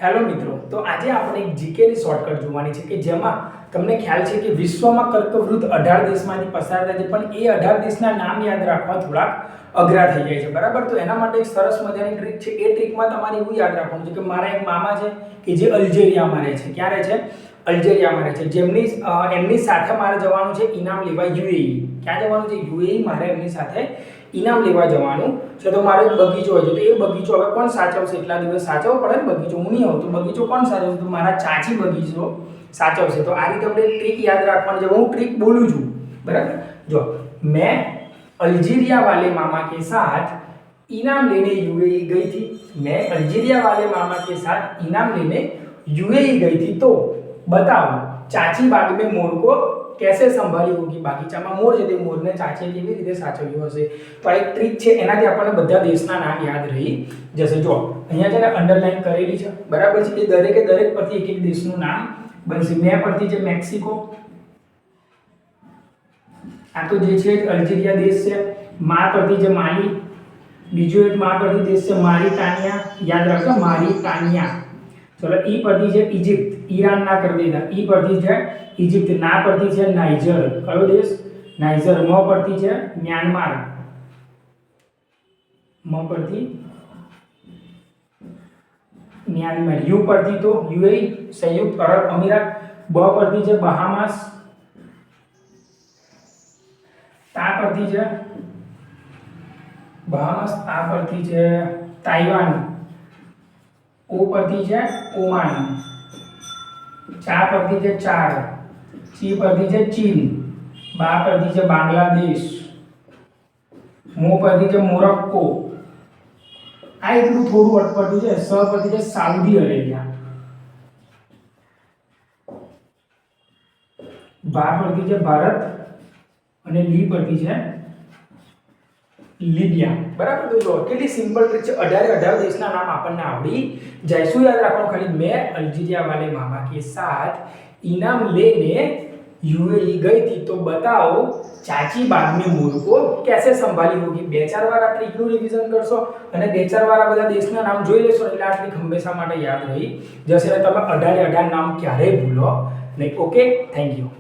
Hello મિત્રો, તો આજે આપણે એક જીકેની શોર્ટકટ જોવાની છે કે જેમાં તમને ખ્યાલ છે કે વિશ્વમાં કર્કવૃત 18 દેશમાંથી પસાર થાય છે, પણ એ 18 દેશના નામ યાદ રાખવા થોડાક અઘરા થઈ જાય છે, બરાબર? તો એના માટે એક સરસ મજાની ટ્રીક છે. એ ટ્રીકમાં તમારે એવું યાદ રાખવાનું છે કે મારા એક મામા છે કે જે અલ્જેરિયામાં રહે છે. ક્યાં રહે છે? અલ્જેરિયામાં રહે છે. એમની સાથે મારે જવાનું છે ઇનામ લેવા યુએઈ. ક્યાં જવાનું છે? યુએઈ. મારે એમની સાથે ઇનામ લેવા જવાનું છે. તો મારો એક બગીચો હોય છે, તો એ બગીચો હવે કોણ સાચવશે? એટલા દિવસ સાચવવો પડે ને બગીચો. હું નહીં આવું તો બગીચો કોણ સાચવશે? તો મારા ચાચી બગીચો સાચવશે. તો આ રીતે આપણે ટ્રીક યાદ રાખવાની છે. હું ટ્રીક બોલું છું, બરાબર? જો, मैं अल्जीरिया वाले मामा के साथ इनाम लेने यूएई गई थी. मैं अल्जीरिया वाले मामा के साथ इनाम लेने यूएई गई थी. तो बताओ चाची बाग में मोर को कैसे संभाली होगी? બાગીચામાં મોર છે, તે મોરને ચાચીએ કેવી રીતે સાચવ્યો હશે? તો આ એક ટ્રીક છે, એનાથી આપણને બધા દેશના નામ યાદ રહી જશે. જો અહીંયા છે ને અંડરલાઈન કરેલી છે, બરાબર છે? એ દરેકે દરેક પરથી એક એક દેશનું નામ બનશે. મેં પરથી છે મેક્સિકો, આ તો જે છે અલ્જીરિયા દેશ છે. મા પરથી છે માલી, બીજો એક મા પરથી દેશ છે મારિટાનિયા. યાદ રાખજો, મારિટાનિયા. ચલો, ઈ પરથી છે ઇજિપ્ત, ઈરાન ના કરી દેતા. ઈ પરથી છે ઇજિપ્ત. ના પરથી છે નાઇજર. કયો દેશ? નાઇજર. મ પરથી છે મ્યાનમાર. મ પરથી મ્યાનમાર. યુ પરથી તો યુએઈ, સંયુક્ત અરબ અમીરાત. બ પરથી છે બહામાસ. તા પરથી છે બહામાસ. તા પરથી છે તાઇવાન. ઓ પરથી છે ઓમાન. ચા પરથી છે ચાડ. ચી પરથી છે ચીન. બા પરથી છે બાંગ્લાદેશ. મો પરથી છે મોરોક્કો. આ એટલું થોડું અટપટું છે. સ પરથી છે સાઉદી અરેબિયા. ભા પરથી છે ભારત અને લી પરથી છે લિબિયા. બરાબર? તો જો કેટલી સિમ્પલ ટ્રીક છે. 18 દેશના નામ આપણને આવડી જાય. શું યાદ રાખવાનું? ખાલી मैं अल्जीरिया वाले मामा के साथ इनाम लेने यूएई गई थी. तो बताओ चाची बाग में मोर को कैसे संभाली होगी? બે ચાર વાર આ ટ્રીકનું રિવિઝન કરશો અને બે ચાર વાર આ બધા દેશના નામ જોઈ લેશો એટલે આ ટ્રીક હંમેશા માટે યાદ રહી જશે. તમે 18 નામ ક્યારેય ભૂલો નહીં. Okay, thank you.